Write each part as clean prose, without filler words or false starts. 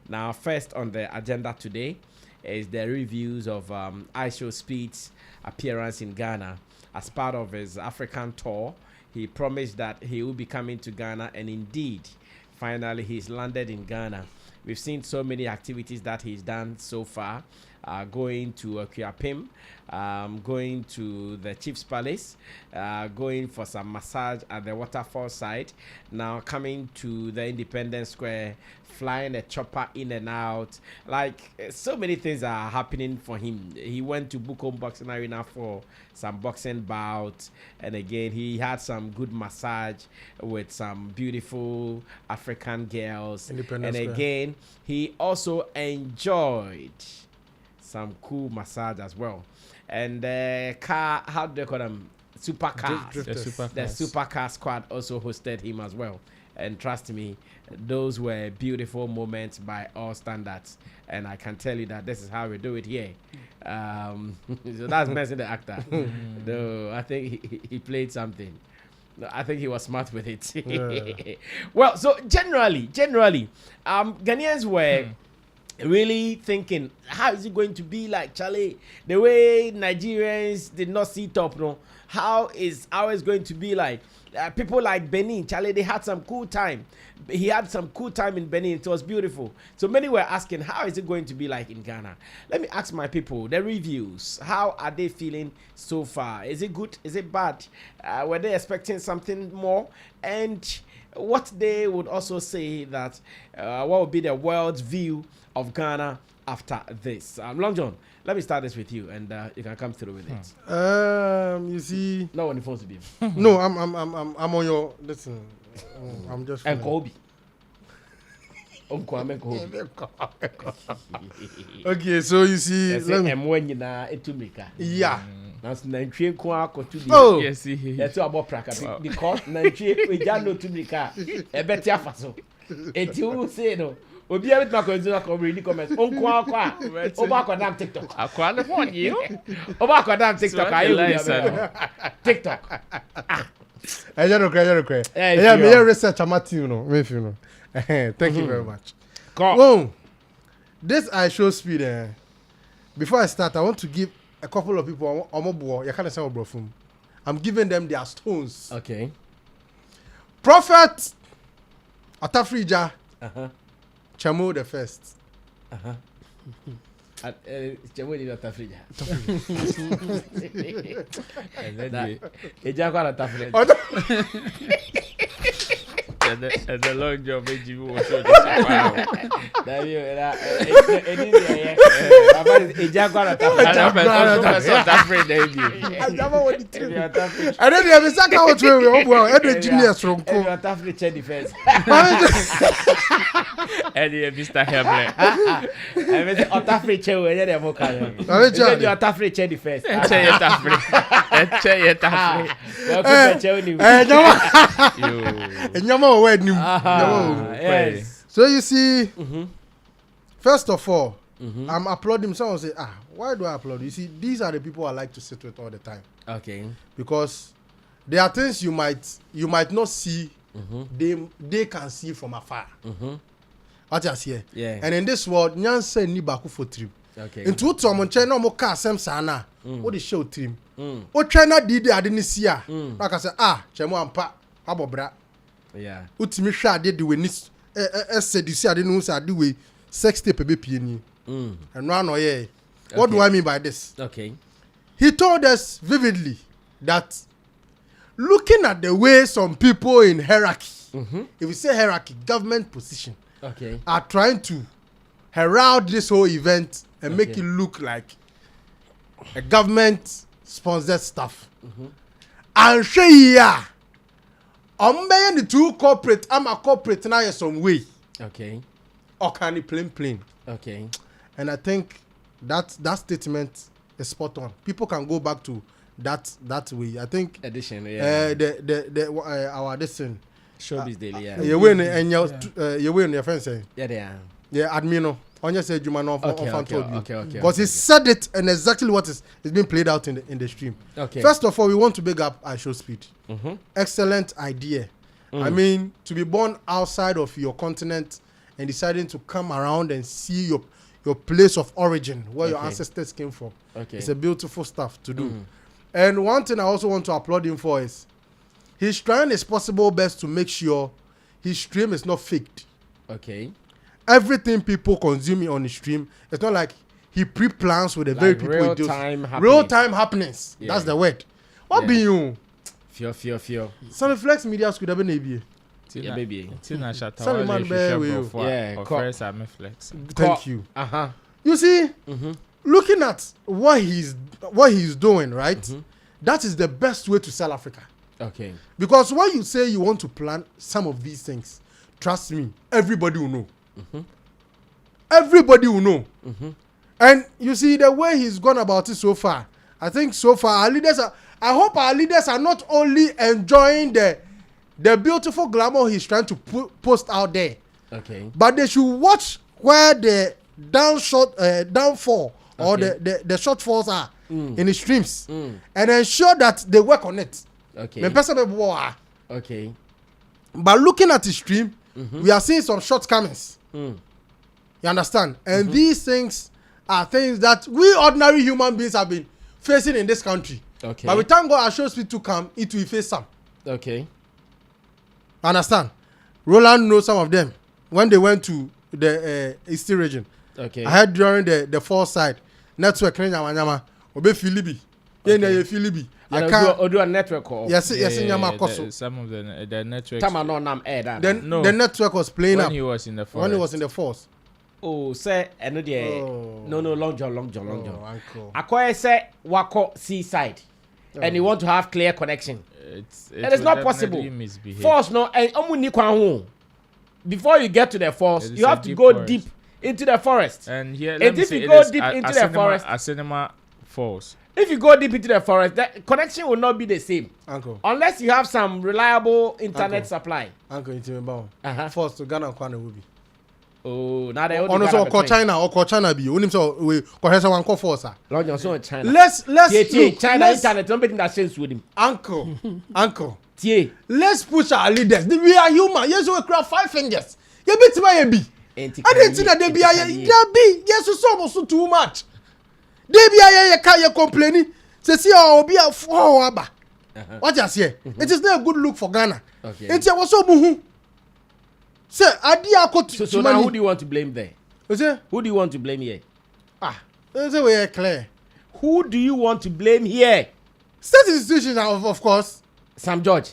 Now, first on the agenda today is the reviews of Ishow Speed's appearance in Ghana as part of his African tour. He promised that he will be coming to Ghana, and indeed, finally, he's landed in Ghana. We've seen so many activities that he's done so far. Going to Akuapem, going to the Chief's Palace, going for some massage at the waterfall side. Now coming to the Independence Square, flying a chopper in and out. Like, so many things are happening for him. He went to Bukom Boxing Arena for some boxing bouts, and again he had some good massage with some beautiful African girls. And again, he also enjoyed some cool massage as well. And car, how do they call them? Supercars. The supercar squad also hosted him as well. And trust me, those were beautiful moments by all standards. And I can tell you that this is how we do it here. So that's Messi, the actor. No, I think he played something. No, I think he was smart with it. Yeah. Well, so generally, Ghanaians were really thinking, how is it going to be like, Charlie? The way Nigerians did not sit up, no? How is going to be like? People like Benin, Charlie, they had some cool time. He had some cool time in Benin. It was beautiful. So many were asking, how is it going to be like in Ghana? Let me ask my people, the reviews. How are they feeling so far? Is it good? Is it bad? Were they expecting something more? And what they would also say that what would be the world's view of Ghana after this? Long John, let me start this with you, and you can come through with it. You see, no on the phone to be. No, I'm on your. Listen, I'm just. And Kobe. Okay, so you see, yeah. That's Nantrie Kwa Kotu. Oh, yes, that's about Praka because Nantrie we don't know to make a better faso. It you say no. Obi a bit ma ko nzuna ko read comments. Onko akwa. Oba ko dam TikTok. Akwa le phone you. Oba ko dam TikTok ayi. TikTok. I don't know. Yeah, me research amati you know. If you know. Thank you very much. Whoa. This Ishow Speed. Before I start, I want to give a couple of people you can't say from. I'm giving them their stones. Okay. Prophet Atafrija. Chamo the first. Chamo the Atafrija. Ejagwa Atafrija. And the long job made you was so I don't have a second out every genius from defense. Eddie Mr. Hamlet. Yes. So you see, first of all, I'm applauding. Someone say, why do I applaud? You see, these are the people I like to sit with all the time. Okay. Because there are things you might not see, they can see from afar. What you see? Yeah. And in this world, nyanse ni baku for trim. Okay. Into what someone say no more car sem sana. What the show trim? What China did I didn't see ya. Like I say, chemo ampa, abobra. Yeah. Utimi hwa de we ni said you see I didn't know say do we sex tape be pie ni. And no yeah. What do I mean by this? Okay. He told us vividly that looking at the way some people in hierarchy, if we say hierarchy, government position, are trying to herald this whole event and make it look like a government sponsored stuff. And yeah, the two corporate, I'm a corporate now some way. Okay. Or can it plain? Okay. And I think that statement is spot on. People can go back to that way. I think edition, yeah. Our edition. Showbiz Daily, yeah. You win and you win your friend say. Yeah, they are. Yeah, admino. On you said you man off okay. But he said it and exactly what is being played out in the stream. Okay. First of all, we want to big up Ishow Speed. Excellent idea. I mean, to be born outside of your continent and deciding to come around and see your place of origin, where your ancestors came from. Okay. It's a beautiful stuff to do. And one thing I also want to applaud him for is he's trying his possible best to make sure his stream is not faked. Okay. Everything people consuming on his stream, it's not like he pre-plans with the very people he does. Real-time happenings. Yeah. That's the word. What be you? Fear. Some flex media could have been a yeah, baby. Tina Sammy man bear with you. Yeah, first I'm flex. Thank you. You see, looking at what he's doing, right? That is the best way to sell Africa. Okay. Because when you say you want to plan some of these things, trust me, everybody will know. Everybody will know. And you see the way he's gone about it so far. I think so far our leaders are. I hope our leaders are not only enjoying the beautiful glamour he's trying to post out there. Okay. But they should watch where the downfall or the shortfalls are in the streams and ensure that they work on it. Okay. Okay. But looking at the stream, we are seeing some shortcomings. You understand? And these things are things that we ordinary human beings have been facing in this country. Okay. But we thank God Ishow Speed to come, it will face some. Okay. Understand? Roland knows some of them. When they went to the Eastern region. Okay. I heard during the fall side, network Nyama, Obe Filibi. Filibi. I do a network call. Yes, Nyama Koso. Some of the network. The network was playing when up. He was in the force. When he was in the force. Oh, say, no, long John. I call say Wako seaside. And you want to have clear connection. It is not possible. Force no, and before you get to the force, you have to go forest. Deep into the forest. And here, if you go deep into the forest, a cinema force. If you go deep into the forest, the connection will not be the same. Uncle. Unless you have some reliable internet supply. Uncle, force to Ghana will be. Oh, now they only so call China or China be. Only so we call one call force. Long Johnson China. Let's China internet. Don't make that sense with him. Uncle. Tie. Let's push our leaders. We are human. Yes, we craft 5 fingers. You beat my be. I didn't think that they be. Yes, so almost too much. They be you complaining. Say see how be a 4 aba. What you say? It is not a good look for Ghana. Okay. It's was so buhu. Say, so now who do you want to blame there? Who do you want to blame here? That's the way clear. Who do you want to blame here? State institutions, of course. Sam George.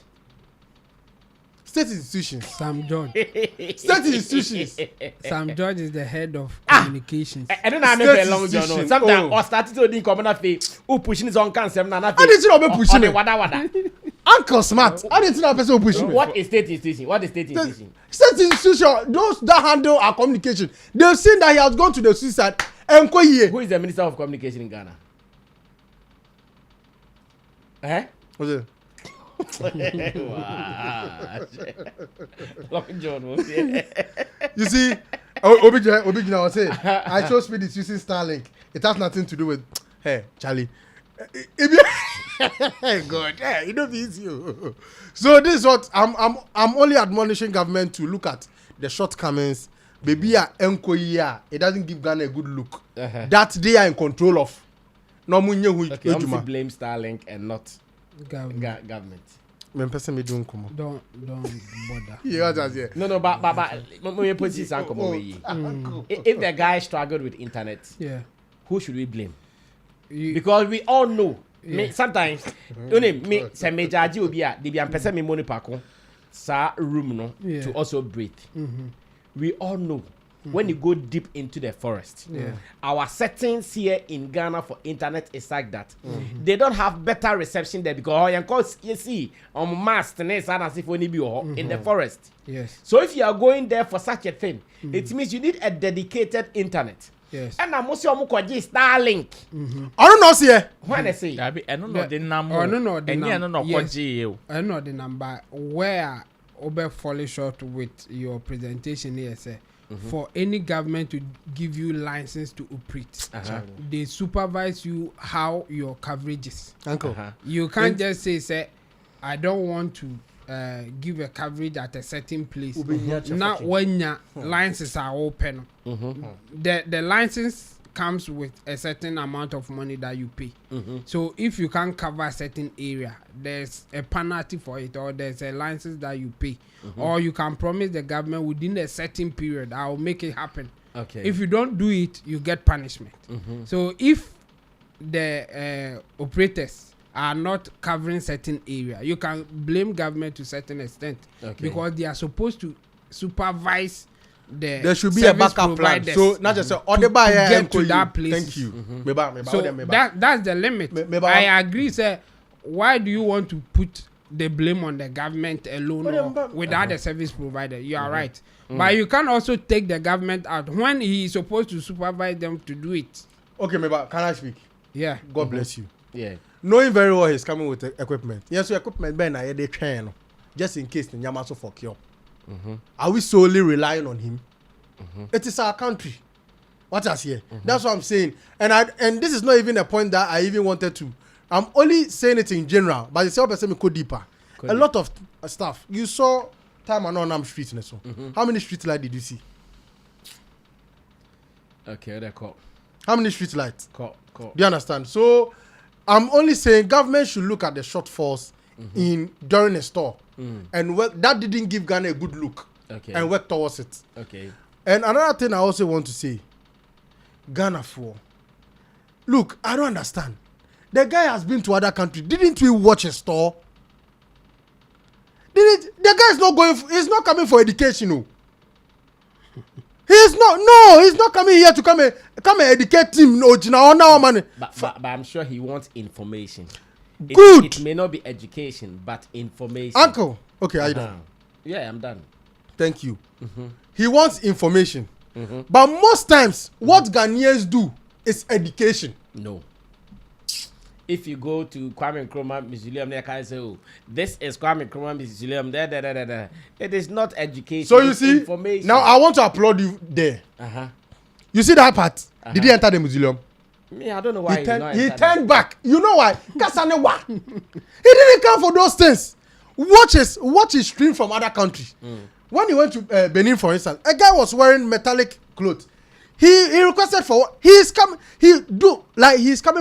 State institutions. Sam George. State institutions. Sam George is the head of communications. I don't know how long John. Sometimes or started to do common affairs. Who pushing his own cancer? I didn't know about pushing it. Wada. Uncle Smart. I didn't know person pushing. What is state institution? What is state institution? State institution. Those that handle our communication. They've seen that he has gone to the suicide. Who is the Minister of Communication in Ghana? What's it? You see, Obijina was saying, Ishow Speed is using Starlink. It has nothing to do with, hey, Charlie. God, hey, you don't easy. So this is what I'm only admonishing government to look at the shortcomings. Baby, it doesn't give Ghana a good look. That they are in control of. No, I'm blame Starlink and not government. When person be doing come don't bother. No, but if the guy struggled with internet, who should we blame? Because we all know. Sometimes me say major obia they be am person me money pako sa room no to also breathe. We all know when you go deep into the forest, our settings here in Ghana for internet is like that. They don't have better reception there because you see on mast in the forest. Yes. So if you are going there for such a thing, it means you need a dedicated internet. Yes. And I'm also Starlink. I don't know, see. When I say, I don't know the number. I don't know the number. I don't know the number. Where Obe fall short with your presentation here, sir. For any government to give you license to operate, they supervise you how your coverage is. Uncle, you can't just say, I don't want to give a coverage at a certain place. Now when your licenses are open, the license comes with a certain amount of money that you pay. So if you can't cover a certain area, there's a penalty for it, or there's a license that you pay, or you can promise the government within a certain period, I will make it happen. Okay. If you don't do it, you get punishment. So if the operators are not covering certain area, you can blame government to certain extent, because they are supposed to supervise there should be a backup plan. So not just all the buyer get to that place. Thank you. So that's the limit. I agree, sir. Why do you want to put the blame on the government alone or without the service provider? You are right. But you can also take the government out when he is supposed to supervise them to do it. Okay, Meba, can I speak? Yeah. God bless you. Yeah. Knowing very well he's coming with equipment. Yes, so equipment ben na dey train just in case the Nyamaso fuck you. Are we solely relying on him? It is our country. What I here? That's what I'm saying. And this is not even a point that I even wanted to. I'm only saying it in general, but it's help me go deeper. A lot of stuff. You saw time and on streets and so. How many street lights did you see? Okay, they're caught. How many street lights? Caught. Do you understand? So I'm only saying government should look at the shortfalls during a store, and that didn't give Ghana a good look, and work towards it. Okay. And another thing I also want to say, Ghana look, I don't understand. The guy has been to other countries. Didn't we watch a store? The guy is not going. He's not coming for education. No. He's not coming here to come and educate him. No, but I'm sure he wants information. Good. It may not be education, but information. Uncle, okay, are you done? Yeah, I'm done. Thank you. He wants information, but most times, what Ghanaians do is education. No. If you go to Kwame Nkrumah Museum, they can say, "Oh, this is Kwame Nkrumah Museum." It is not education. So you see, information. Now I want to applaud you there. You see that part? Did he enter the museum? Me, I don't know why he turned back. You know why? He didn't come for those things. Watch his stream from other countries. When he went to Benin, for instance, a guy was wearing metallic clothes. He requested for what? He's coming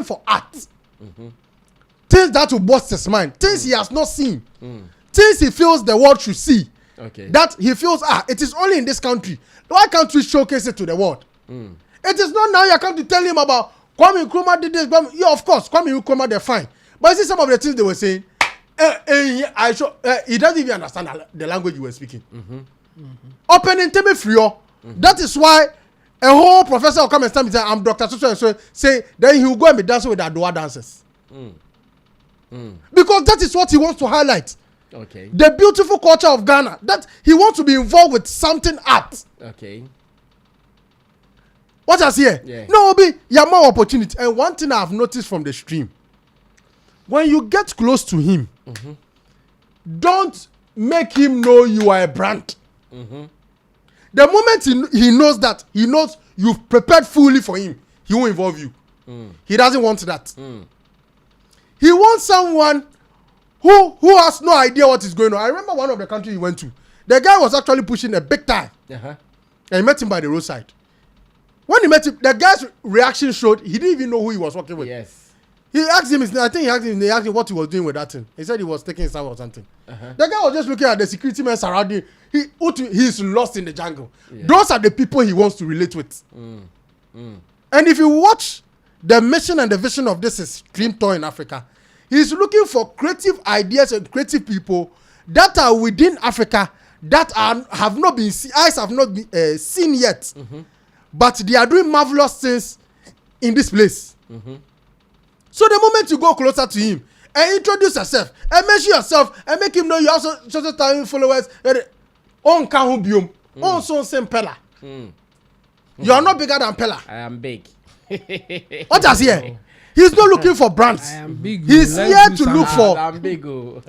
for art. Things that will bust his mind. Things he has not seen. Things he feels the world should see. That he feels, it is only in this country. Why can't we showcase it to the world? It is not now you come to tell him about Kwame Nkrumah did this. Yeah, of course, Kwame Nkrumah, they're fine. But you see some of the things they were saying, he doesn't even understand the language you were speaking. Opening table free. That is why a whole professor will come and stand and say, I'm Dr. So say, then he will go and be dancing with the Adwa dancers. Because that is what he wants to highlight. Okay. The beautiful culture of Ghana. That he wants to be involved with something art. Okay. What I here? Yeah. No, be your more opportunity. And one thing I've noticed from the stream, when you get close to him, don't make him know you are a brand. The moment he knows that, he knows you've prepared fully for him, he won't involve you. He doesn't want that. He wants someone who has no idea what is going on. I remember one of the countries he went to. The guy was actually pushing a big tie. And he met him by the roadside. When he met him, the guy's reaction showed he didn't even know who he was working with. Yes. He asked him, they asked him what he was doing with that thing. He said he was taking his time or something. The guy was just looking at the security men surrounding. He's lost in the jungle. Yeah. Those are the people he wants to relate with. And if you watch the mission and the vision of this stream tour in Africa, he's looking for creative ideas and creative people that are within Africa that have not been eyes have not been seen yet. But they are doing marvelous things in this place. So the moment you go closer to him and introduce yourself and measure yourself and make him know you also social time followers, on can biom, on so same Pella. You are not bigger than Pella. I am big. What does he? He's not looking for brands. I am big. He's here to look for. I'm big.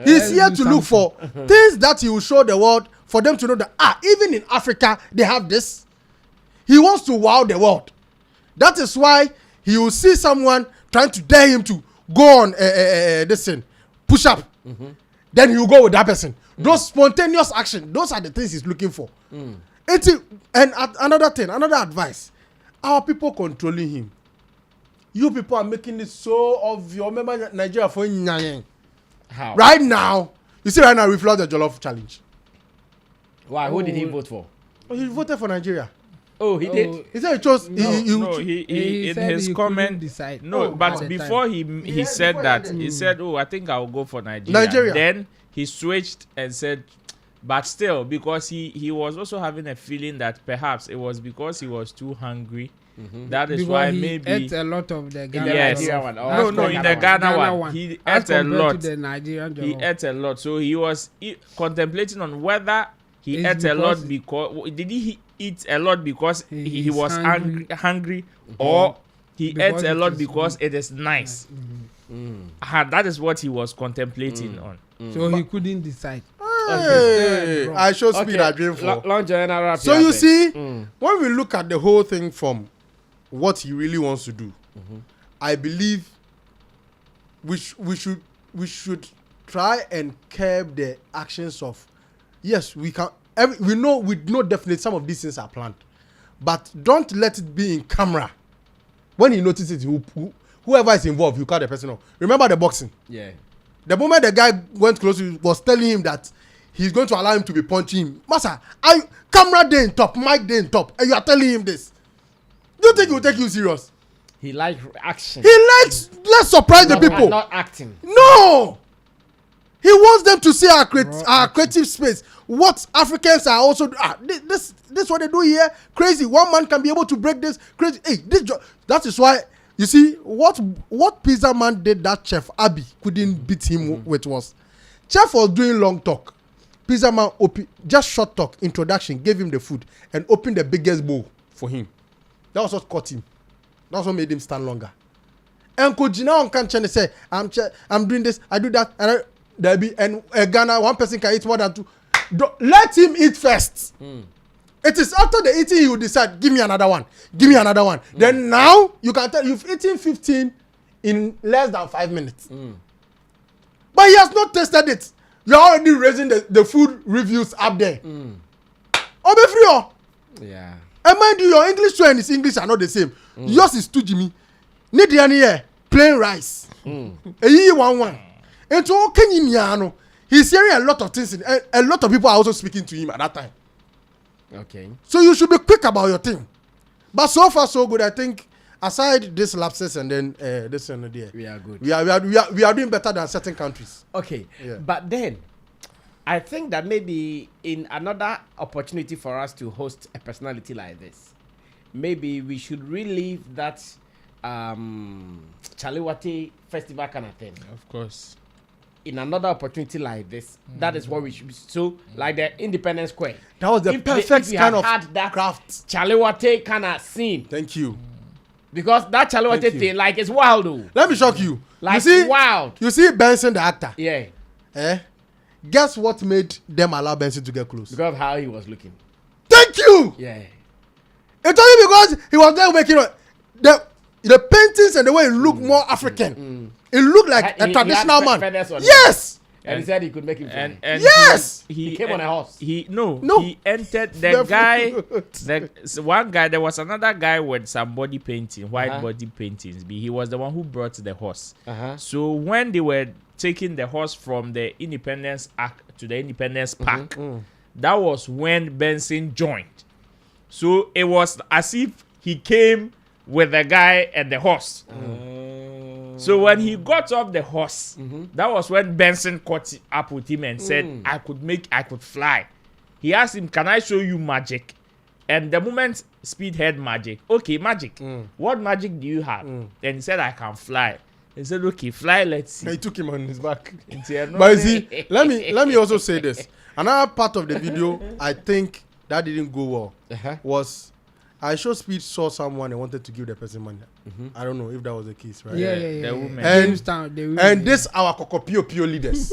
He's here to look for things that he will show the world for them to know that even in Africa they have this. He wants to wow the world. That is why he will see someone trying to dare him to go on this thing, push up. then he will go with that person. Those spontaneous action, those are the things he's looking for. Another thing, another advice, our people controlling him. You people are making it so obvious. Remember Nigeria for Nyanyeng. How? Right now, you see right now we flood the Jollof challenge. Why? Who did he vote for? Oh, he voted for Nigeria. Oh, he did. He said he chose. He in his comment decide. No, but before he said that, he said, "Oh, I think I will go for Nigeria." Then he switched and said, but still, because he was also having a feeling that perhaps it was because he was too hungry. That is because why he maybe ate a lot of the Ghana one. No, in the Ghana one, he ate a lot. He ate a lot, so he was contemplating on whether he ate a lot because did he eat a lot because he was hungry or he ate a lot because it is nice. That is what he was contemplating on. So he couldn't decide. Hey, I show speed I dream for. So you see, when we look at the whole thing from what he really wants to do, I believe we should try and curb the actions of. Yes, we can. We know definitely some of these things are planned, but don't let it be in camera. When he notices it, whoever is involved, you call the person off. Remember the boxing? Yeah. The moment the guy went close, he was telling him that he's going to allow him to be punching him. Master, camera day in top, mic day in top, and you are telling him this. Do you think he will take you serious? He likes action. He likes, let's surprise the people. Not acting. No! He wants them to see our creative space. What Africans are also this what they do here. Crazy. One man can be able to break this. Crazy. Hey, that is why you see what Pizza Man did that Chef Abby couldn't beat him with was Chef was doing long talk. Pizza Man just short talk introduction, gave him the food and opened the biggest bowl for him. That was what caught him. That's what made him stand longer. And Kojina on can't say I'm doing this, I do that, and Ghana one person can eat more than two. Let him eat first. It is after the eating he will decide, give me another one. Then now you can tell you've eaten 15 in less than 5 minutes. But he has not tasted it. You're already raising the food reviews up there. Obe free. Yeah. And mind you, your English and his English are not the same. Yours is too Jimmy. Need any here? Plain rice. one. And so can you he's hearing a lot of things. A lot of people are also speaking to him at that time. Okay. So you should be quick about your thing. But so far so good. I think aside this lapses and then this and there, we are good. We are doing better than certain countries. Okay. Yeah. But then I think that maybe in another opportunity for us to host a personality like this, maybe we should relive that Chaliwate festival kind of thing. Of course. In another opportunity like this, that is what we should be. So, like the Independence Square. That was the perfect kind of had that craft. Chaliwate kind of scene. Thank you. Because that Chaliwate thing, like, it's wild, though. Let me shock you. Like, you see, wild. You see Benson, the actor. Yeah. Guess what made them allow Benson to get close? Because of how he was looking. Thank you. Yeah. It's only because he was there making the paintings and the way it looked more African. It looked like a traditional man. Yes. And he said he could make him fly. And yes. He came on a horse. No. He entered the guy. One guy. There was another guy with some body painting, white body paintings. He was the one who brought the horse. So when they were taking the horse from the Independence Act to the Independence Park, that was when Benson joined. So it was as if he came with the guy and the horse. So when he got off the horse, that was when Benson caught up with him and said, I could fly. He asked him, can I show you magic? And the moment Speed had magic, okay, magic. What magic do you have? And he said, I can fly. He said, okay, fly, let's see. He took him on his back. But you see, let me also say this. Another part of the video, I think that didn't go well, was Ishow Speed saw someone and wanted to give the person money. I don't know if that was the case, right? Yeah. The woman. And this our Kokopio leaders.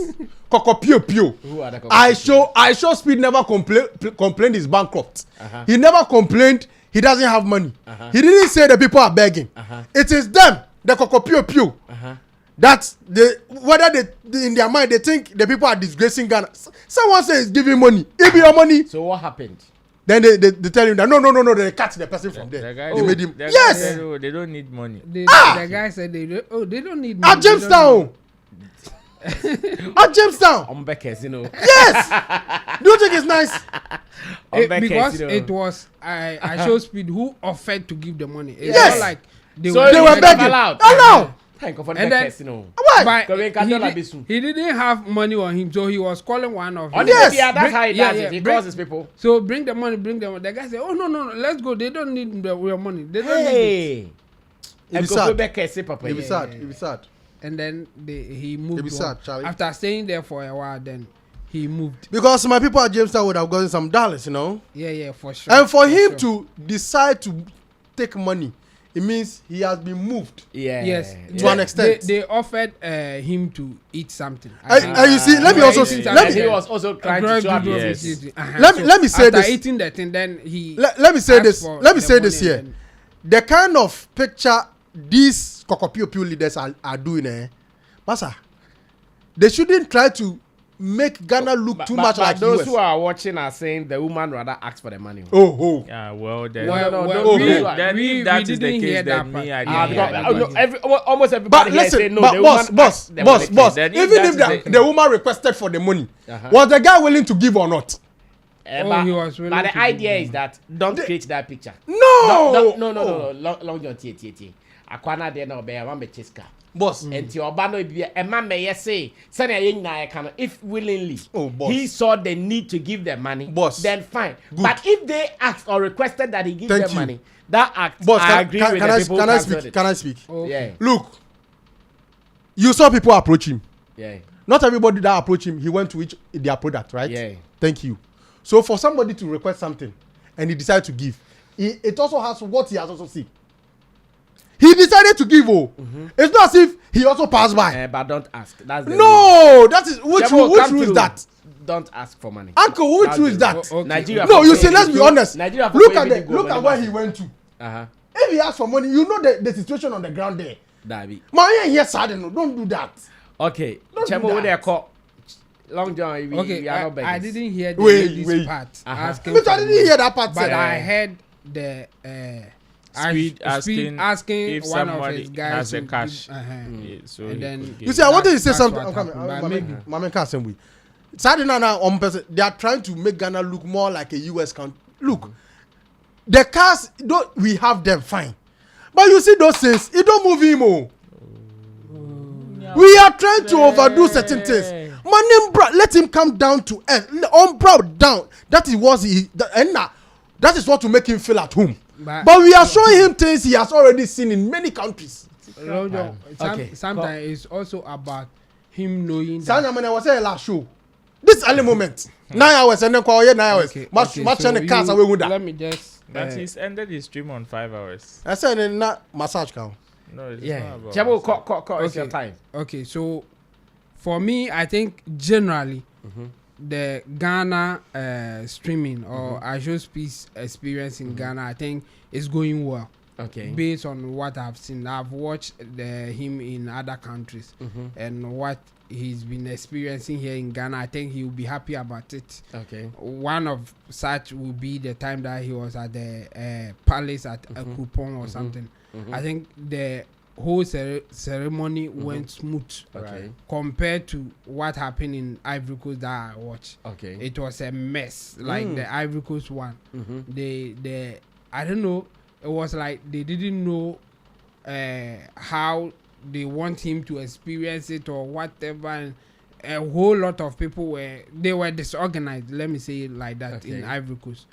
Kokopio. Who are the Kokopio? Ishow Speed never complained he's bankrupt. He never complained he doesn't have money. He didn't say the people are begging. It is them, the Kokopio. that whether they in their mind they think the people are disgracing Ghana. Someone says give him money. Give me your money. So what happened? Then they tell him that no, they cut the person from there. They made him. Yes. They don't need money. The guy said they don't need money. At Jamestown. At Jamestown. Yes. Do you think it's nice? Because it was Ishow Speed who offered to give the money. It's yes. not like they were begging. Allow. And then, why? He didn't have money on him, so he was calling one of him. Yes. Yeah, that's how he does it. He calls his people. So bring the money. The guy said, "Oh no, let's go. They don't need your money. They don't need it." It be sad. And then he moved. It be sad, Charlie. After staying there for a while, then he moved. Because my people at Jamestown would have gotten some dollars, Yeah, for sure. And for him to decide to take money, it means he has been moved. Yes. To an extent. They offered him to eat something. And you see, let me also see. He was also trying to show up. Let me say this. After eating the thing, then he. Let me say this. Let me say this here. The kind of picture these Kokopio leaders are doing, Masa, they shouldn't try to make Ghana look too much like those US. Who are watching are saying the woman rather asked for the money. Yeah, well, we didn't hear that part. Almost everybody here say no. Boss. Even if the woman requested for the money, was the guy willing to give or not? He was willing. But the idea is that don't create that picture. No. Long John T. Akwana de na obeya wan be chiska. Boss. Enti oba no bi e ma me say send ye nyina can if willingly he saw the need to give them money, boss, then fine. Good. But if they asked or requested that he give them money, that act boss, I agree with the people. Can I speak? Okay. Yeah. Look, you saw people approach him. Yeah. Not everybody that approach him, he went to each their product, right? Yeah. Thank you. So for somebody to request something and he decided to give, it also has what he has also seen. He decided to give. It's not as if he also passed by. But don't ask. That's the that is which rule is that? Don't ask for money. Uncle, which rule is that? Nigeria. No, you see, let's be honest. Nigeria. Look at where he went to. If he asks for money, you know the situation on the ground there. Dabi. Man, yes, I don't know. Don't do that. Okay. Chemo with their call. Long John. We are not begging. I didn't hear this part. Asking. I didn't hear that part. But I heard the. Speed asking if one of his guys has the cash. So and then you see, I wanted to say something. Mama can't say we. They are trying to make Ghana look more like a US country. Look, the cars, we have them fine, but you see those things, it don't move him. We are trying to overdo certain things. Let him come down to earth, down. That is what to make him feel at home. But we are showing him things he has already seen in many countries. Sometimes it's also about him knowing that. Was a last show. This early moment. 9 hours and then 9 hours. Let me just. But he's ended his stream on 5 hours. I said not massage count. No, it's not about. Jabo, it's your time. Okay, so for me, I think generally. The Ghana streaming or Ishow Speed's experience in Ghana, I think is going well. Okay. Based on what I've seen, I've watched him in other countries and what he's been experiencing here in Ghana. I think he will be happy about it. Okay. One of such will be the time that he was at the palace at a coupon or something. I think the whole ceremony went smooth compared to what happened in Ivory Coast that I watched. Okay. It was a mess. Like the Ivory Coast one. They I don't know, it was like they didn't know how they want him to experience it or whatever, and a whole lot of people were disorganized, let me say it like that, in Ivory Coast.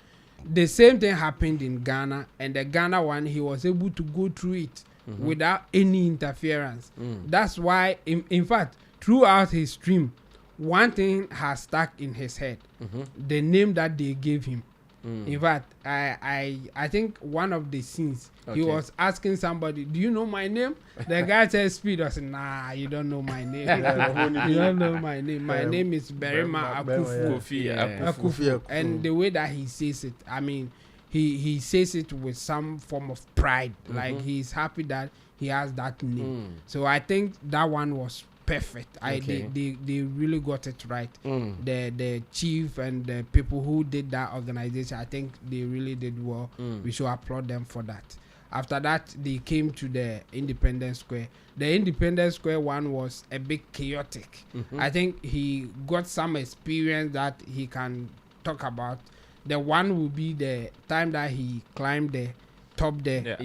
The same thing happened in Ghana, and the Ghana one, he was able to go through it without any interference. That's why, in fact, throughout his stream, one thing has stuck in his head: the name that they gave him. In fact, I think one of the scenes he was asking somebody, "Do you know my name?" The guy said, "Speed." I said, "Nah, you don't know my name. You don't know my name. My name is Berima Akufu." And the way that he says it, I mean, he says it with some form of pride, like he's happy that he has that name. So I think that one was perfect. They really got it right. The chief and the people who did that organization, I think they really did well. We should applaud them for that. After that, they came to the Independence Square. The Independence Square one was a bit chaotic. I think he got some experience that he can talk about. The one will be the time that he climbed the top there,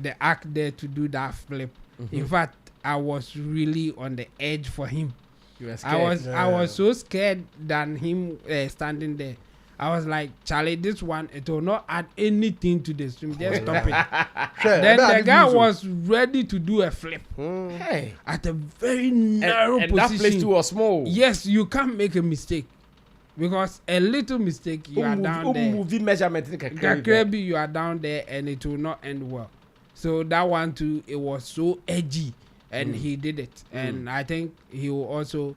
the arc there to do that flip. In fact, I was really on the edge for him. You were scared. I was so scared than him standing there. I was like, Charlie, this one, it will not add anything to the stream. Just stop it. Then the guy was ready to do a flip. Hey. At a very narrow and position. that place too was small. Yes, you can't make a mistake. Because a little mistake, you are down there. Movie measurement, You are down there and it will not end well. So that one too, it was so edgy. And he did it. And I think he will also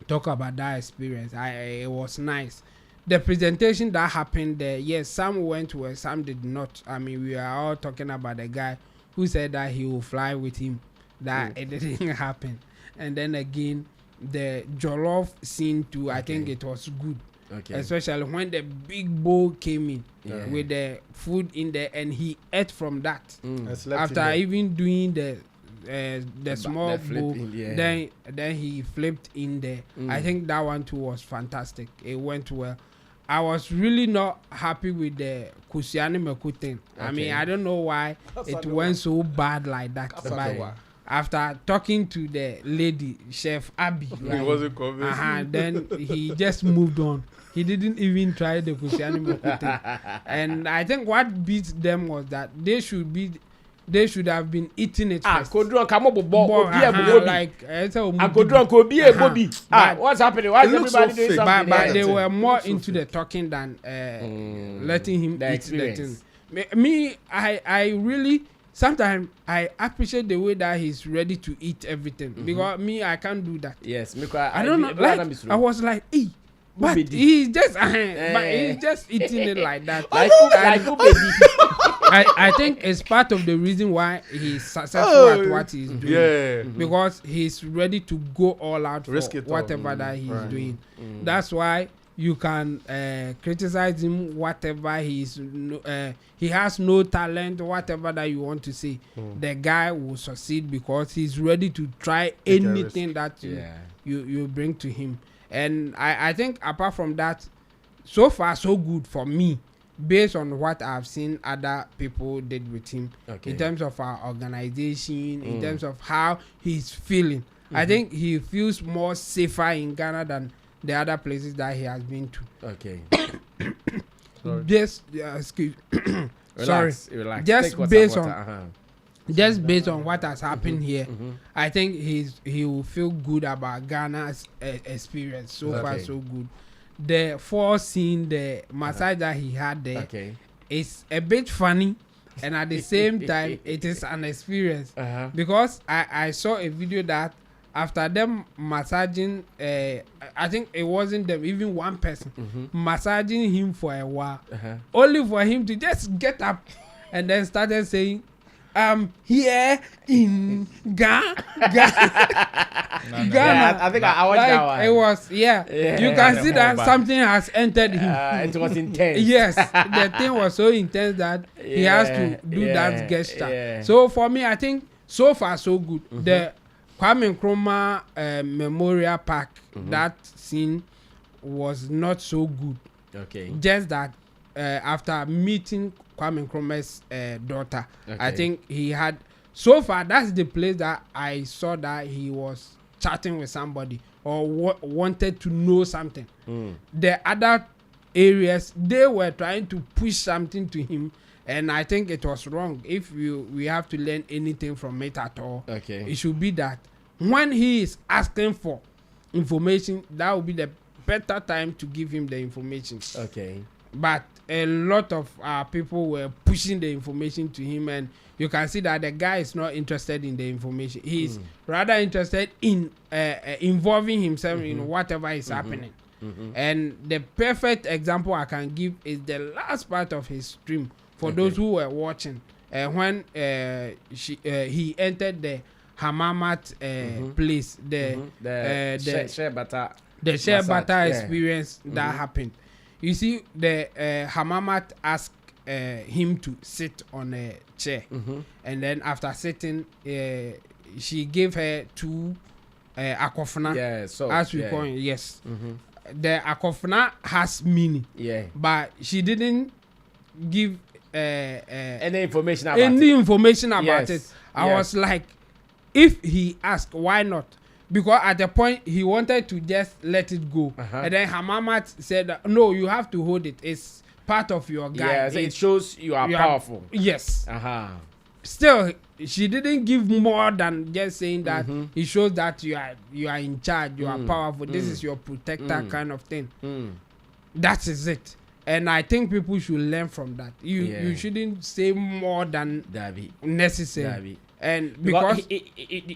talk about that experience. It was nice. The presentation that happened there, yes, some went well, some did not. I mean, we are all talking about the guy who said that he will fly with him. That it didn't happen. And then again, the jollof scene too, I think it was good. Especially when the big bowl came in with the food in there and he ate from that. After even doing the small bowl, then he flipped in there. I think that one too was fantastic. It went well. I was really not happy with the Kusiani Meku thing. I mean, I don't know why it went so bad like that. But after talking to the lady, Chef Abby, he wasn't convinced. Then he just moved on. He didn't even try the Kusiani Meku thing. And I think what beat them was that they should have been eating it first. What's happening? Why is everybody doing something? But they were more into the talking than letting him eat the thing. Me, I really sometimes I appreciate the way that he's ready to eat everything. Because me, I can't do that. Yes, I don't know. Like, I was like, but he's just eating it like that. I think it's part of the reason why he's successful at what he's doing. Because he's ready to go all out for whatever that he's doing. That's why you can criticize him, whatever he has no talent, whatever that you want to say. The guy will succeed because he's ready to try anything that you bring to him. And I think apart from that, so far so good for me, based on what I've seen other people did with him in terms of our organization, in terms of how he's feeling. I think he feels more safer in Ghana than the other places that he has been to. Just relax. Just based on what has happened here, I think he will feel good about Ghana's experience. So far, so good. The first scene, the massage that he had there, is a bit funny, and at the same time, it is an experience. Because I saw a video that after them massaging, I think it wasn't them, even one person massaging him for a while, only for him to just get up and then started saying, here in Ghana. I think I watched that one. It was, you can see that something has entered him. It was intense. Yes, the thing was so intense that he has to do that gesture. So for me, I think so far so good. The Kwame Nkrumah Memorial Park, that scene was not so good. Just that after meeting Kwame Nkrumah's daughter, I think he had, so far that's the place that I saw that he was chatting with somebody or wanted to know something. The other areas, they were trying to push something to him, and I think it was wrong. If we have to learn anything from it at all, it should be that when he is asking for information, that will be the better time to give him the information. But a lot of people were pushing the information to him, and you can see that the guy is not interested in the information. He's rather interested in involving himself in whatever is happening. And the perfect example I can give is the last part of his stream for those who were watching. When he entered the Hamamat place, the share butter experience that happened. You see, the Hamamat asked him to sit on a chair, and then after sitting, she gave her 2 akofna, as we call it. Yes, the akofna has meaning, but she didn't give any information about it. I was like, if he asked, why not? Because at the point he wanted to just let it go, and then Hamamat said, "No, you have to hold it. It's part of your guide. Yeah, so it shows you are powerful." Yes. Still, she didn't give more than just saying that. It shows that you are in charge. You are powerful. This is your protector, kind of thing. That is it. And I think people should learn from that. You shouldn't say more than necessary. And because do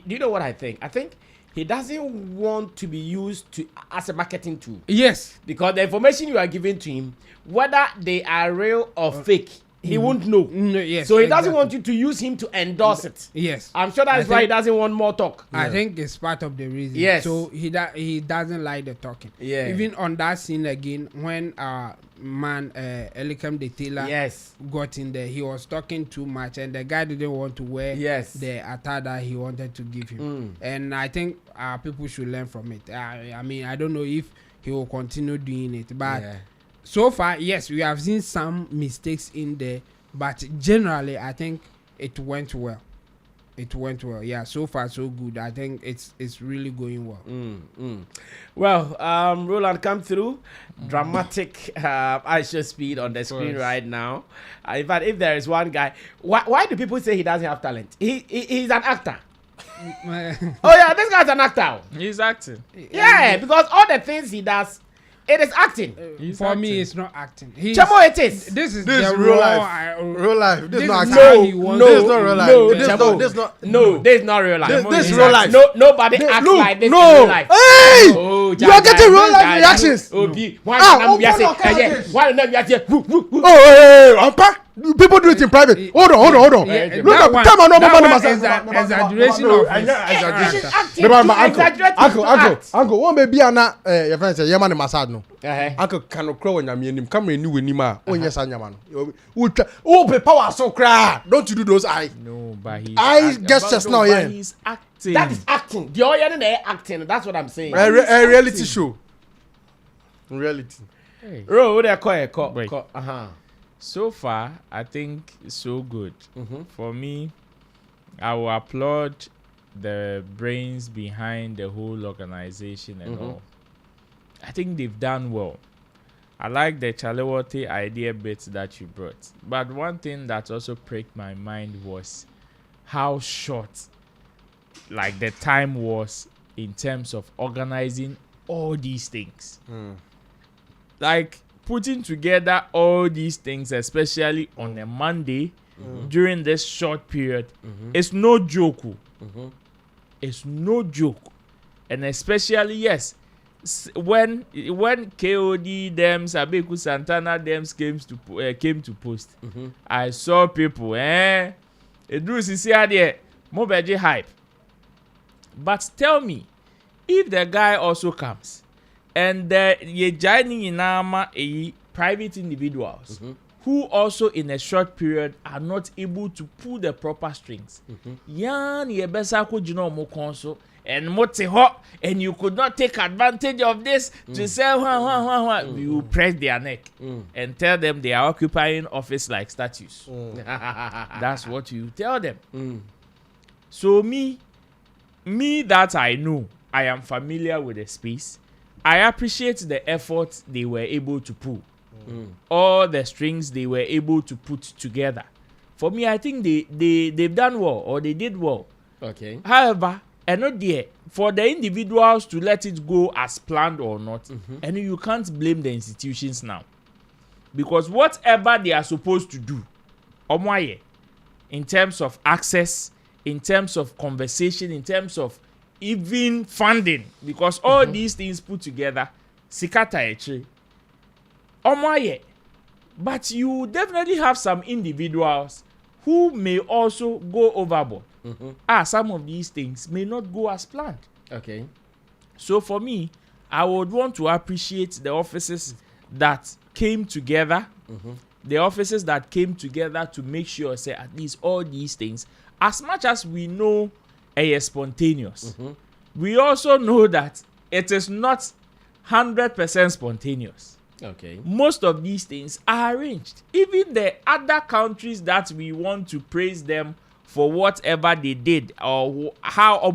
you know what I think? I think he doesn't want to be used as a marketing tool. Yes. Because the information you are giving to him, whether they are real or fake, he won't know. Yes, so he doesn't want you to use him to endorse it. Yes. I'm sure that's why he doesn't want more talk. I think it's part of the reason. Yes. So he doesn't like the talking. Yeah. Even on that scene again, when man Elikem the tailor got in there, he was talking too much, and the guy didn't want to wear the attire that he wanted to give him. And I think people should learn from it. I mean, I don't know if he will continue doing it, but so far, yes, we have seen some mistakes in there, but generally, I think it went well. Yeah, so far so good. I think it's really going well. Well, Roland, come through. Dramatic Ishow speed on the screen right now. In fact, if there is one guy, why do people say he doesn't have talent? He's an actor. Oh yeah, this guy's an actor. He's acting. Yeah, because all the things he does, it is acting. For acting. Me, it's not acting. Chamo, it is. This is real life. Real life. This is not acting. This is not real life. This is not real life. This is real life. Nobody acts like this in real life. Hey! You are getting real life reactions. People do it in private. Hold on. Exaggeration of Uncle, one baby ana your friend say yama ne masad no. Uncle can crow on yam nim come enu enima onye sa nyama no. Wo pe power so cry. Don't you do those eyes? No, but he's I guess just now here. He's acting. That is acting. The oil acting. That's what I'm saying. A reality show. Reality. Ro, what they call. So far, I think it's so good. For me, I will applaud the brains behind the whole organization and all. I think they've done well. I like the Chalewote idea bit that you brought. But one thing that also pricked my mind was how short like the time was in terms of organizing all these things. Like putting together all these things, especially on a Monday during this short period, it's no joke. It's no joke. And especially, yes, when KOD them, Sabeku Santana them came to post, I saw people, Mobeji hype. But tell me, if the guy also comes, and ye joining in a private individuals who also in a short period are not able to pull the proper strings. Yan ye besa ko jino mo konso and mote ho, and you could not take advantage of this to say you press their neck and tell them they are occupying office like statues. That's what you tell them. So me that I know, I am familiar with the space. I appreciate the effort they were able to pull. All the strings they were able to put together. For me, I think they've done well, or they did well. Okay. However, and not there, for the individuals to let it go as planned or not, and you can't blame the institutions now. Because whatever they are supposed to do, in terms of access, in terms of conversation, in terms of even funding, because all these things put together, sikata eche. Omoye. But you definitely have some individuals who may also go overboard. Some of these things may not go as planned. Okay. So for me, I would want to appreciate the offices that came together. The offices that came together to make sure, say, at least all these things, as much as we know is spontaneous, we also know that it is not 100% spontaneous. Okay. Most of these things are arranged. Even the other countries that we want to praise them for whatever they did or how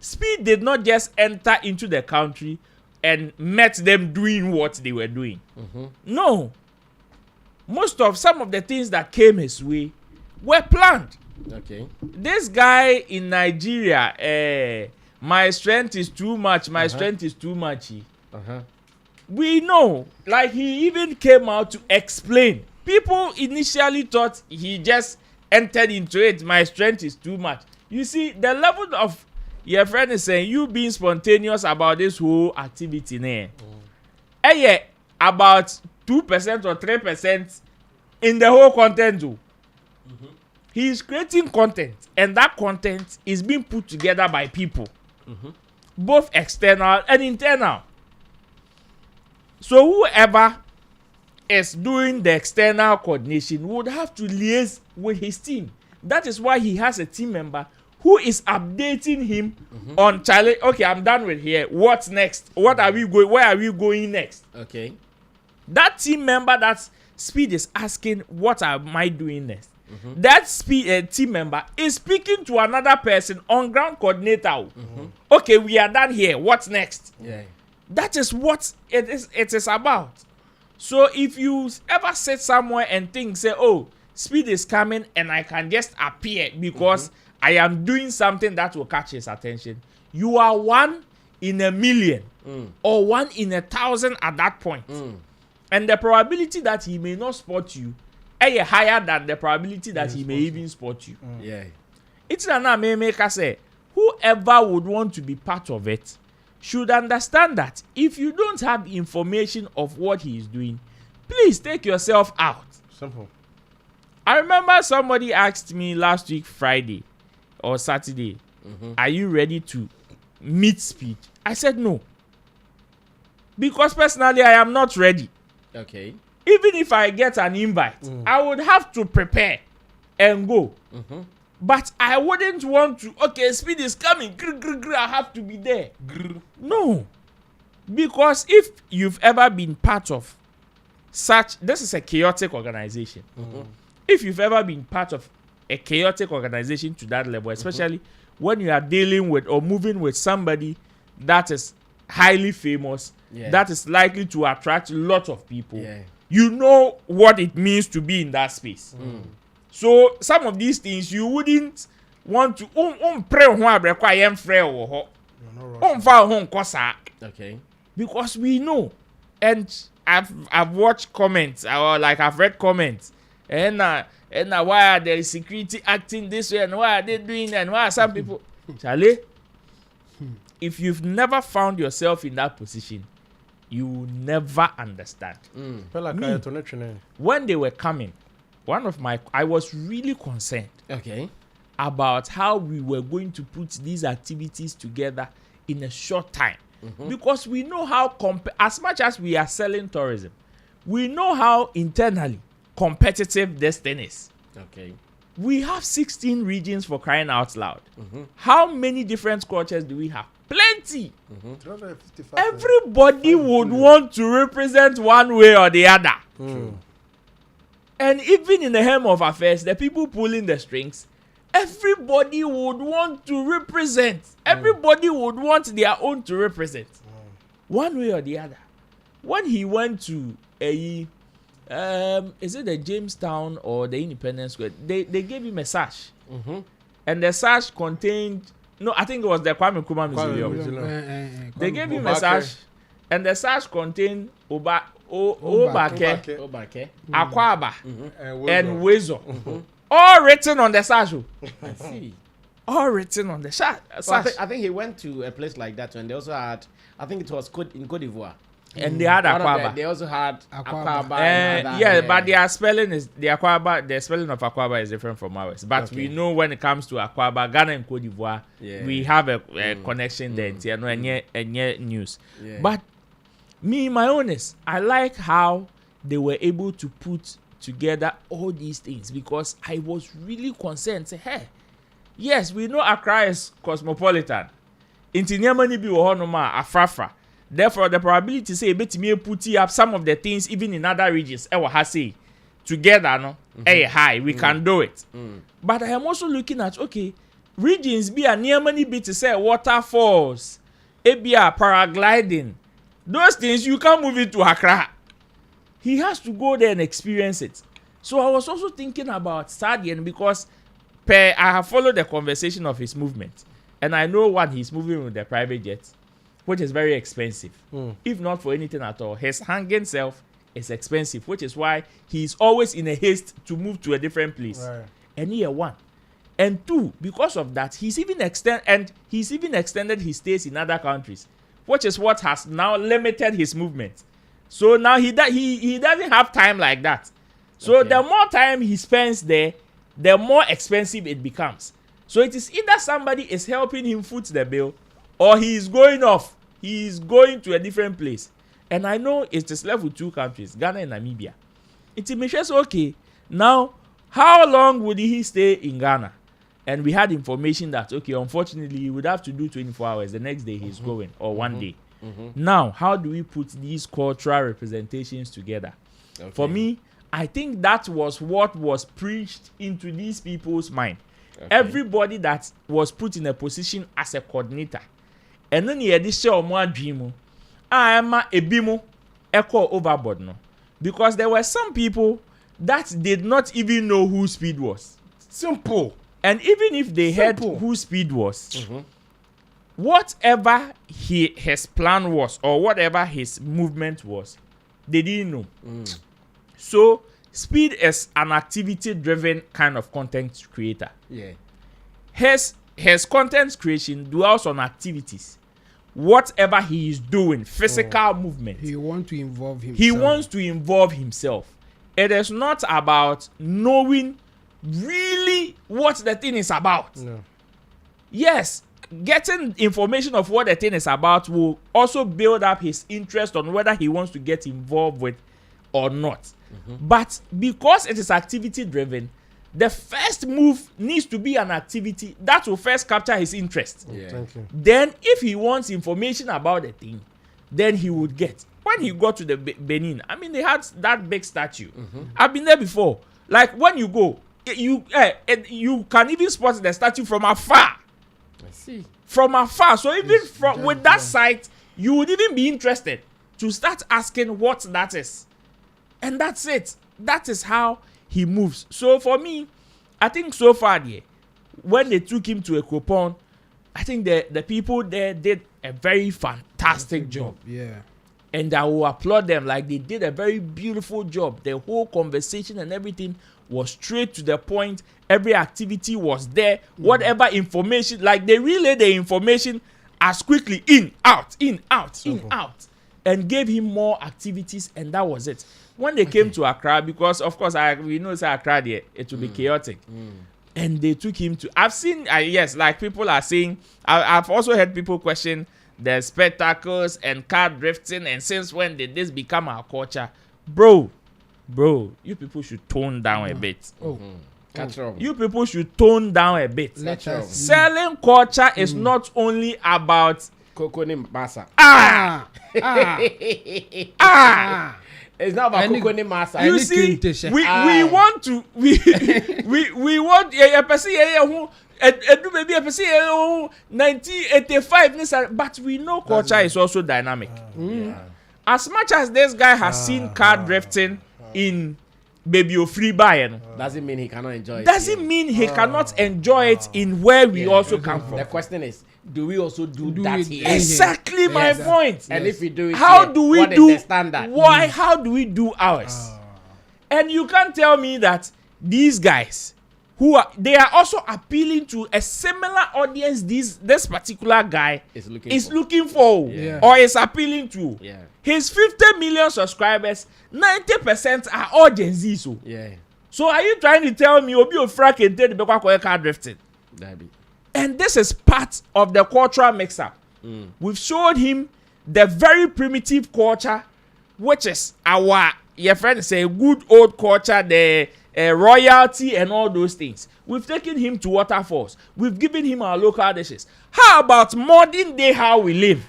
Speed did not just enter into the country and met them doing what they were doing. No. Some of the things that came his way were planned. Okay. This guy in Nigeria, my strength is too much. My strength is too much. We know, like he even came out to explain. People initially thought he just entered into it. My strength is too much. You see, the level of your friend is saying you being spontaneous about this whole activity there. About 2% or 3% in the whole content too. He is creating content, and that content is being put together by people, both external and internal. So whoever is doing the external coordination would have to liaise with his team. That is why he has a team member who is updating him on challenge. Okay, I'm done with here. What's next? What are we going? Where are we going next? Okay. That team member, that Speed is asking, what am I doing next? That team member is speaking to another person on ground coordinator. Okay, we are done here. What's next? Yeah. That is what it is about. So if you ever sit somewhere and think, say, oh, Speed is coming and I can just appear because I am doing something that will catch his attention, you are 1 in a million or 1 in 1,000 at that point. And the probability that he may not spot you is higher than the probability that he may even spot you. Yeah. It's not may make us say, whoever would want to be part of it should understand that if you don't have information of what he is doing, please take yourself out. Simple. I remember somebody asked me last week, Friday or Saturday, are you ready to meet Speed? I said no. Because personally, I am not ready. Okay. Even if I get an invite, I would have to prepare and go. But I wouldn't want to, okay, Speed is coming, I have to be there. No. Because if you've ever been part of this is a chaotic organization. If you've ever been part of a chaotic organization to that level, especially when you are dealing with or moving with somebody that is highly famous, that is likely to attract a lot of people, you know what it means to be in that space. So some of these things you wouldn't want to pray Okay. because we know, and I've watched comments or like I've read comments, and why are the security acting this way and why are they doing that and why are some people Charlie, if you've never found yourself in that position, you will never understand. When they were coming, I was really concerned about how we were going to put these activities together in a short time. Because we know how, as much as we are selling tourism, we know how internally competitive this thing is. Okay. We have 16 regions, for crying out loud. How many different cultures do we have? Plenty. Everybody would want to represent one way or the other. And even in the helm of affairs, the people pulling the strings, everybody would want to represent. Everybody would want their own to represent. One way or the other. When he went to is it the Jamestown or the Independence Square? They gave him a sash. And the sash contained, no, I think it was the Kwame Nkrumah Museum. They gave him a sash, and the sash contained Obake, Akwaba, and Wezo. All written on the sash. I see. all written on the sash. So I think he went to a place like that, and they also had, I think it was in Cote d'Ivoire. And they had Aquaba. They also had Aquaba. But their spelling is the Aquaba. The spelling of Aquaba is different from ours. But we know when it comes to Aquaba, Ghana and Cote d'Ivoire, we have a connection there. And news. Yeah. But me, my honest, I like how they were able to put together all these things because I was really concerned. Say, hey, yes, we know Accra is cosmopolitan. Inti nyamani bi wo hono ma afrafra. Therefore, the probability say betimi put up some of the things even in other regions together no high. We can do it. But I am also looking at regions be a near many bit to say waterfalls, ebia paragliding. Those things you can't move it to Accra. He has to go there and experience it. So I was also thinking about Sadian because I have followed the conversation of his movement. And I know what he's moving with the private jet, which is very expensive. If not for anything at all. His hanging self is expensive, which is why he's always in a haste to move to a different place. Right. And here, one. And two, because of that, he's even extended his stays in other countries, which is what has now limited his movement. So now he doesn't have time like that. So the more time he spends there, the more expensive it becomes. So it is either somebody is helping him foot the bill, or he is going off. He is going to a different place. And I know it is left with two countries, Ghana and Namibia. It is okay. Now, how long would he stay in Ghana? And we had information that, unfortunately, he would have to do 24 hours. The next day he's going, or one day. Now, how do we put these cultural representations together? For me, I think that was what was preached into these people's mind. Everybody that was put in a position as a coordinator. And then he had this show more dream. I am a bimo echo overboard no. Because there were some people that did not even know who Speed was. Simple. And even if they heard who Speed was, whatever his plan was or whatever his movement was, they didn't know. So Speed is an activity-driven kind of content creator. Yeah. His content creation dwells on activities. Whatever he is doing, physical movement. He wants to involve himself. It is not about knowing really what the thing is about. No. Yes, getting information of what the thing is about will also build up his interest on whether he wants to get involved with or not. But because it is activity driven, the first move needs to be an activity that will first capture his interest. Then if he wants information about the thing, then he would get. When he got to the Benin, I mean, they had that big statue. I've been there before. Like when you go, you can even spot the statue from afar. I see. From afar. So even with that sight, you would even be interested to start asking what that is. And that's it. That is how he moves. So for me, I think so far there, when they took him to a coupon, I think the people there did a very fantastic job. Yeah. And I will applaud them. Like they did a very beautiful job. The whole conversation and everything was straight to the point. Every activity was there. Whatever information, like they relayed the information as quickly in, out, and gave him more activities, and that was it. When they came to Accra, because of course we know it's Accra there, it will be chaotic. And they took him to, I've seen, yes, like people are saying, I've also heard people question the spectacles and car drifting, and since when did this become our culture? Bro, you people should tone down a bit. You people should tone down a bit. Selling culture is not only about Kokoni masa. It's not about Kokoni masa. You see, we want to we want a person who maybe a person 1985, but we know culture is also dynamic. As much as this guy has seen car drifting in Baby Free Buy, doesn't mean he cannot enjoy it. Doesn't mean he cannot enjoy it in where we also come from. The question is, do we also do that here? Exactly my point. And if we do it, how do we do? What is the standard? Why? How do we do ours? And you can't tell me that these guys they are also appealing to a similar audience this particular guy is looking for or is appealing to. Yeah. His 50 million subscribers, 90% are all Gen Z. So are you trying to tell me Obi Ofra can take the Bekwa car drifting? And this is part of the cultural mix-up. We've showed him the very primitive culture, which is our, your friend say, good old culture, the royalty and all those things. We've taken him to waterfalls. We've given him our local dishes. How about modern day how we live?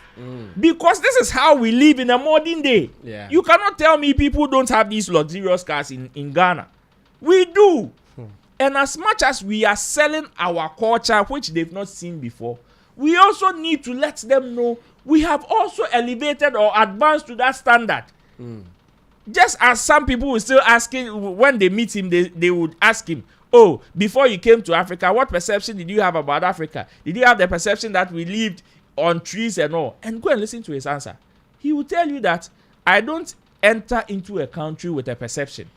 Because this is how we live in a modern day. Yeah. You cannot tell me people don't have these luxurious cars in Ghana. We do. And as much as we are selling our culture, which they've not seen before, we also need to let them know we have also elevated or advanced to that standard. Just as some people will still asking, when they meet him, they would ask him, oh, before you came to Africa, what perception did you have about Africa? Did you have the perception that we lived on trees and all? And go and listen to his answer. He will tell you that I don't enter into a country with a perception.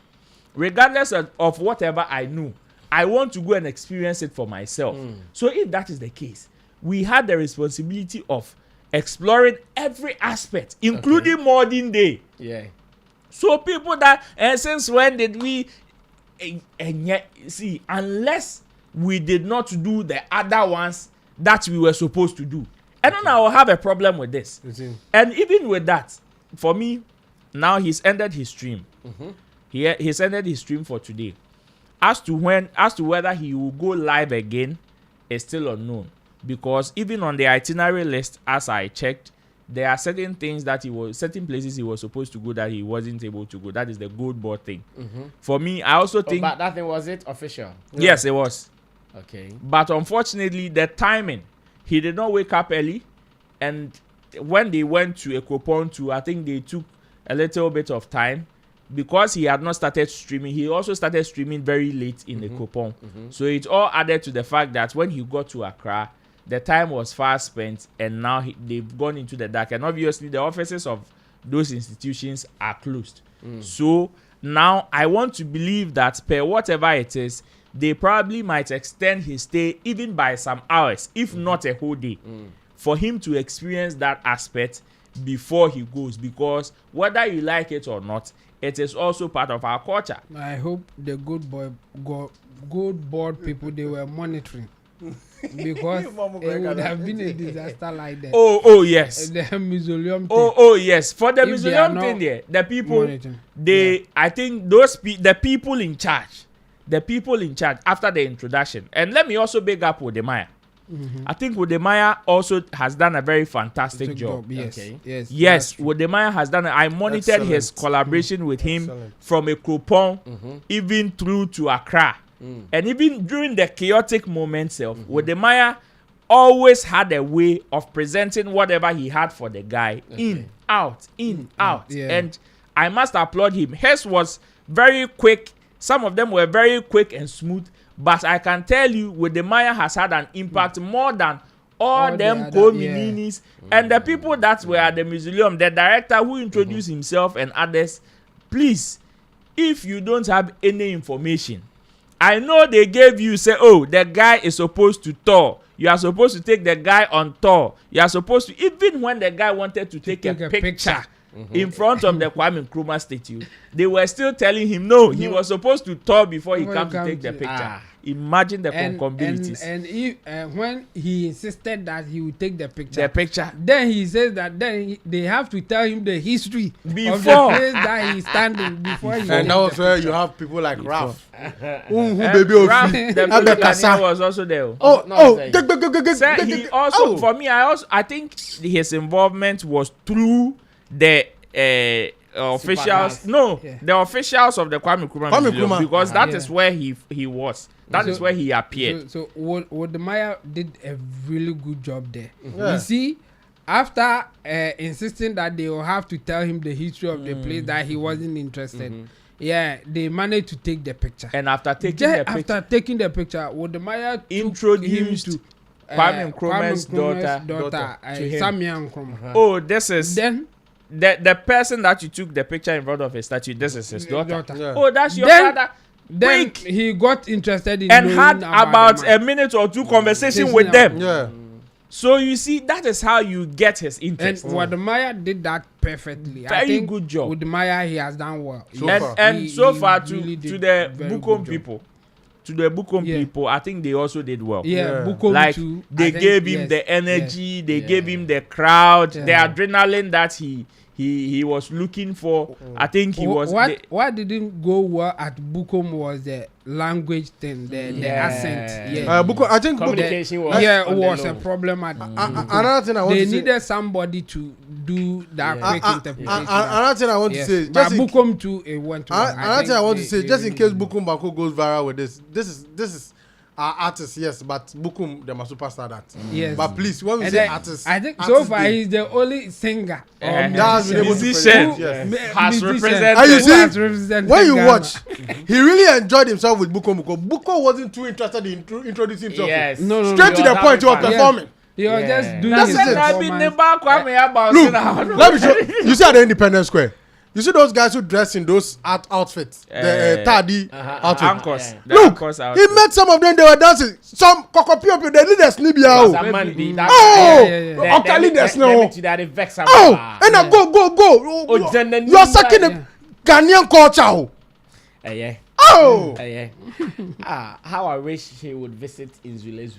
Regardless of whatever I knew, I want to go and experience it for myself. So if that is the case, we had the responsibility of exploring every aspect, including modern day. Yeah. So people that, since when did we, see, unless we did not do the other ones that we were supposed to do. And then I will have a problem with this. And even with that, for me, now he's ended his stream. He's ended his stream for today. As to whether he will go live again is still unknown. Because even on the itinerary list, as I checked, there are certain things that certain places he was supposed to go that he wasn't able to go. That is the gold board thing. For me, I also think. But that thing, was it official? Yes, it was. Okay. But unfortunately, the timing, he did not wake up early, and when they went to Ekopon 2, I think they took a little bit of time. Because he had not started streaming, he also started streaming very late in the Ekopon. So it all added to the fact that when he got to Accra, the time was far spent, and now they've gone into the dark. And obviously, the offices of those institutions are closed. So now I want to believe that per whatever it is, they probably might extend his stay even by some hours, if not a whole day, for him to experience that aspect before he goes. Because whether you like it or not, it is also part of our culture. I hope the good board people, they were monitoring. Because it would have been a disaster like that. Oh yes. The mausoleum thing. Oh yes. For the mausoleum thing there, the people, I think the people in charge after the introduction. And let me also big up Wodemaya. I think Wodemaya also has done a very fantastic job. Yes. Okay. Yes. Wodemaya has done. I monitored his collaboration with him from Ekopon even through to Accra. And even during the chaotic moments of Wodemaya always had a way of presenting whatever he had for the guy in, out. Yeah. And I must applaud him. His was very quick. Some of them were very quick and smooth. But I can tell you, Wodemaya has had an impact more than all them co-mininis and the people that were at the mausoleum, the director who introduced himself and others. Please, if you don't have any information, I know they gave you, say, oh, the guy is supposed to tour. You are supposed to take the guy on tour. You are supposed to, even when the guy wanted to take a picture in front of the Kwame Nkrumah statue, they were still telling him, no, he was supposed to tour before he came to take the picture. Imagine the concomitants. And if, when he insisted that he would take the picture, then he says that then they have to tell him the history before of the place that he's standing before he. And that was where you have people like Ralph. Ralph, the was also there. He also, for me, I think his involvement was through the officials. The officials of the Kwame Nkrumah because that is where he was. That is where he appeared. So Wodemaya did a really good job there. You see, after insisting that they will have to tell him the history of the place that he wasn't interested, they managed to take the picture. And after taking the picture, Wodemaya introduced him to Kwame Nkrumah's daughter Sammy Nkrumah. Oh, this is then the person that you took the picture in front of his statue. This is his daughter. Oh, that's your father. Then he got interested in and had about the a minute or two conversation Chasing with them. Yeah. So you see, that is how you get his interest. And Wademaya did that perfectly. I Very think good job. Wademaya, he has done well. So far. And so far really to did the very Bukom good job. people, to the Bukom Yeah. people, I think they also did well. Yeah, Yeah. Bukom Like too. they I think, gave him yes, the energy, yes. they gave him the crowd, Yeah. the adrenaline that he was looking for. I think he was. What didn't go well at Bukom was the language thing, the accent. Yeah, Bukom, I think Communication was yeah, on it the was a low. problem at another thing I want they to say. needed somebody to do that quick interpretation. Another thing I want to say. But Bukom too, it went to Another thing I want to say, just in case Bukum Bako goes viral with this is our artist, yes, but Bukum, they must superstar that. Yes. But please, when we And say then, artist, I think artist so far day, he's the only singer That has been able to musician present, yes. has represented. And you who see, has represented when you Ghana. watch, he really enjoyed himself with Bukom because Bukom wasn't too interested in introducing himself. Yes. No, Straight to the point, he was having fun. performing. He was Yeah. just doing That's his it. performance. Look, let me show you. See at the Independence Square. You see those guys who dress in those outfits, the Tadi outfit. Anchors. The Look, anchors out he there. met some of them. They were dancing. Some kokopio, they need a snibia. That man be that. Oh, Yeah. Okali, there's no. Oh, And I go. Oh, Jenna, You are sucking the Ghanaian culture. Oh. yeah. Oh. Yeah. How I wish he would visit Inzulezu.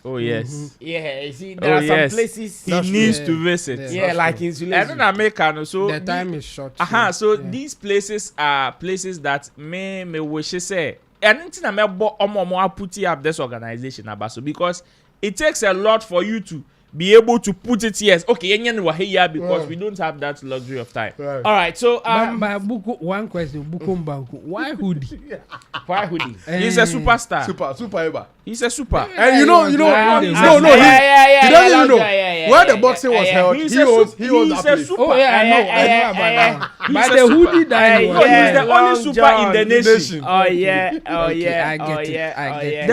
Oh yes. Yeah, you see, there are yes. some places. He That's needs true. to visit. Yeah, like And Inzulezu. in America, so The time is short. so yeah. these places are places that me wish say. And anything I may put up this organization about so because it takes a lot for you to be able to put it here. Okay, because we don't have that luxury of time. Right. All right, so But one question, Bukom Banku, why hoodie? why hoodie? He's a superstar. Super ever. He's a super. And you know, he he was doesn't even know where the boxing was held. He's He a was he's that a place. super. Oh yeah, I know about that. He's But a the super. hoodie that he No, was he's the wearing- only super in the nation. Oh yeah, oh Okay, yeah, I get oh it, yeah, I oh get yeah. it.